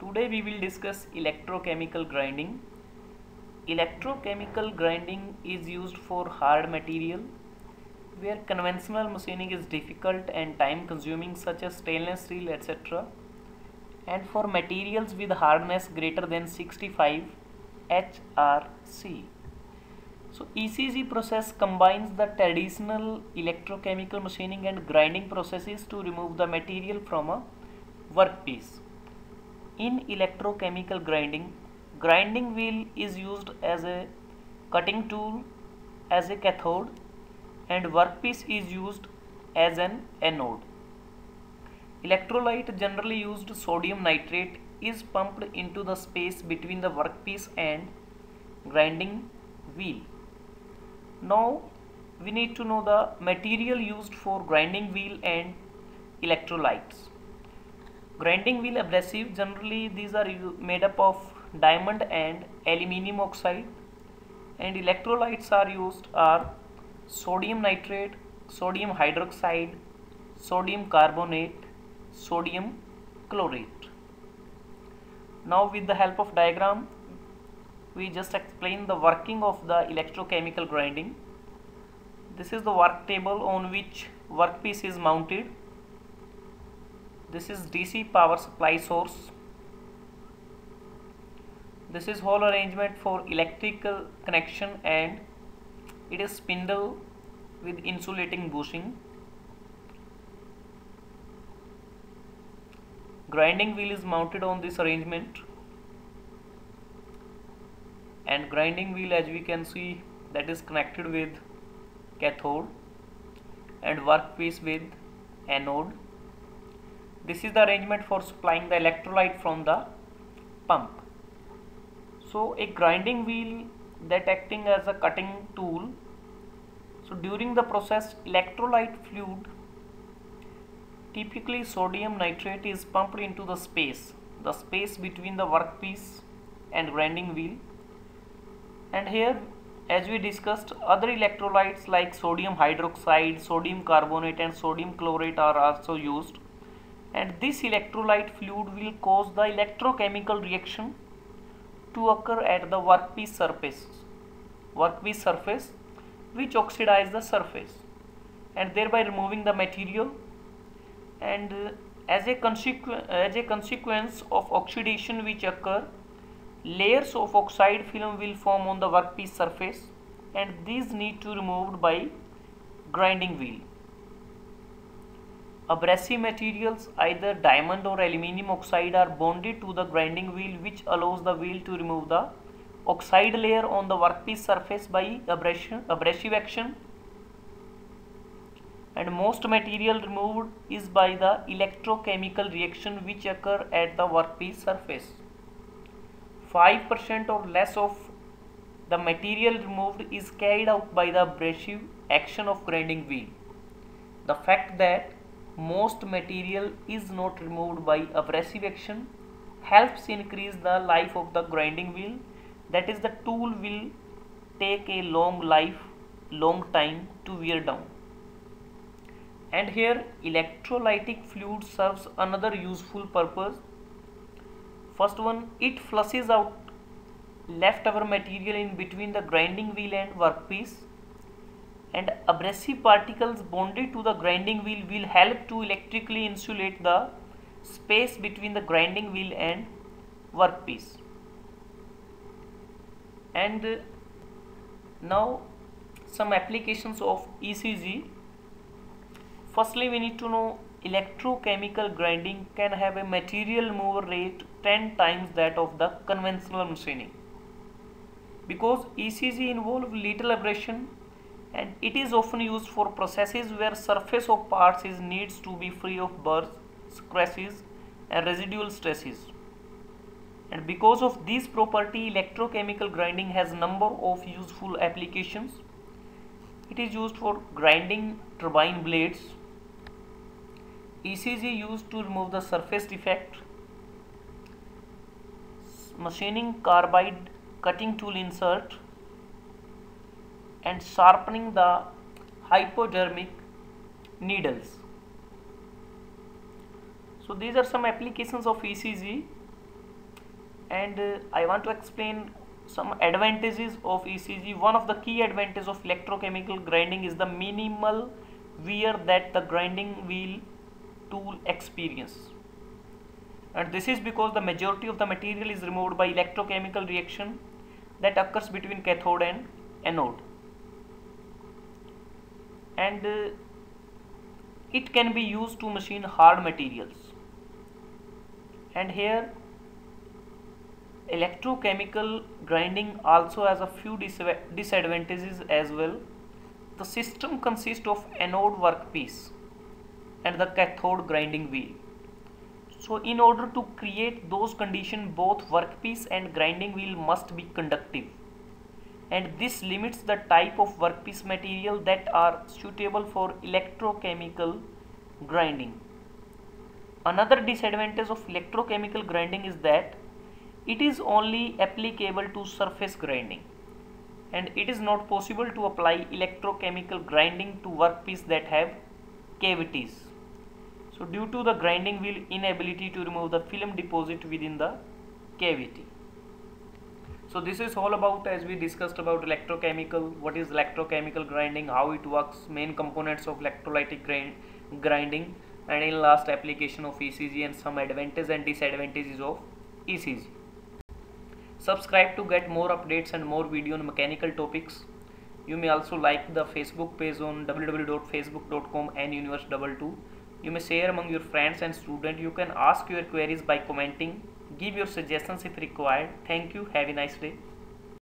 Today we will discuss electrochemical grinding. Electrochemical grinding is used for hard material where conventional machining is difficult and time consuming, such as stainless steel, etc., and for materials with hardness greater than 65 HRC. So ECG process combines the traditional electrochemical machining and grinding processes to remove the material from a workpiece. In electrochemical grinding, grinding wheel is used as a cutting tool, as a cathode, and workpiece is used as an anode. Electrolyte, generally used sodium nitrate, is pumped into the space between the workpiece and grinding wheel. Now we need to know the material used for grinding wheel and electrolytes. Grinding wheel abrasive, generally these are made up of diamond and aluminium oxide, and electrolytes are used are sodium nitrate, sodium hydroxide, sodium carbonate, sodium chlorate. Now with the help of diagram we just explain the working of the electrochemical grinding. This is the work table on which workpiece is mounted. This is DC power supply source. This is whole arrangement for electrical connection, and it is spindle with insulating bushing. Grinding wheel is mounted on this arrangement, and grinding wheel, as we can see, that is connected with cathode and workpiece with anode. This is the arrangement for supplying the electrolyte from the pump. So a grinding wheel that acting as a cutting tool. So during the process, electrolyte fluid, typically sodium nitrate, is pumped into the space between the workpiece and grinding wheel. And here, as we discussed, other electrolytes like sodium hydroxide, sodium carbonate and sodium chlorate are also used. And this electrolyte fluid will cause the electrochemical reaction to occur at the workpiece surface, which oxidize the surface and thereby removing the material. And as a consequence of oxidation which occur, layers of oxide film will form on the workpiece surface, and these need to be removed by grinding wheel. Abrasive materials, either diamond or aluminium oxide, are bonded to the grinding wheel, which allows the wheel to remove the oxide layer on the workpiece surface by abrasive action. And most material removed is by the electrochemical reaction which occur at the workpiece surface. 5% or less of the material removed is carried out by the abrasive action of grinding wheel. The fact that most material is not removed by abrasive action helps increase the life of the grinding wheel. That is, the tool will take a long time to wear down. And here electrolytic fluid serves another useful purpose. First one, it flushes out leftover material in between the grinding wheel and workpiece, and abrasive particles bonded to the grinding wheel will help to electrically insulate the space between the grinding wheel and workpiece. And now some applications of ECG. Firstly, we need to know electrochemical grinding can have a material removal rate 10 times that of the conventional machining, because ECG involves little abrasion, and it is often used for processes where surface of parts needs to be free of burrs, scratches and residual stresses. And because of this property, electrochemical grinding has number of useful applications. It is used for grinding turbine blades, ECG used to remove the surface defect, machining carbide cutting tool insert, and sharpening the hypodermic needles. So these are some applications of ECG. And I want to explain some advantages of ECG. One of the key advantages of electrochemical grinding is the minimal wear that the grinding wheel tool experience, and this is because the majority of the material is removed by electrochemical reaction that occurs between cathode and anode, and it can be used to machine hard materials. And here electrochemical grinding also has a few disadvantages as well. The system consists of anode workpiece and the cathode grinding wheel. So in order to create those conditions, both workpiece and grinding wheel must be conductive, and this limits the type of workpiece material that are suitable for electrochemical grinding. Another disadvantage of electrochemical grinding is that it is only applicable to surface grinding, and it is not possible to apply electrochemical grinding to workpiece that have cavities. So due to the grinding wheel inability to remove the film deposit within the cavity. So this is all about, as we discussed about electrochemical, what is electrochemical grinding, how it works, main components of electrolytic grinding, and in last application of ECG and some advantages and disadvantages of ECG. Subscribe to get more updates and more video on mechanical topics. You may also like the Facebook page on www.facebook.com and Universe22. You may share among your friends and students. You can ask your queries by commenting. Give your suggestions if required. Thank you. Have a nice day.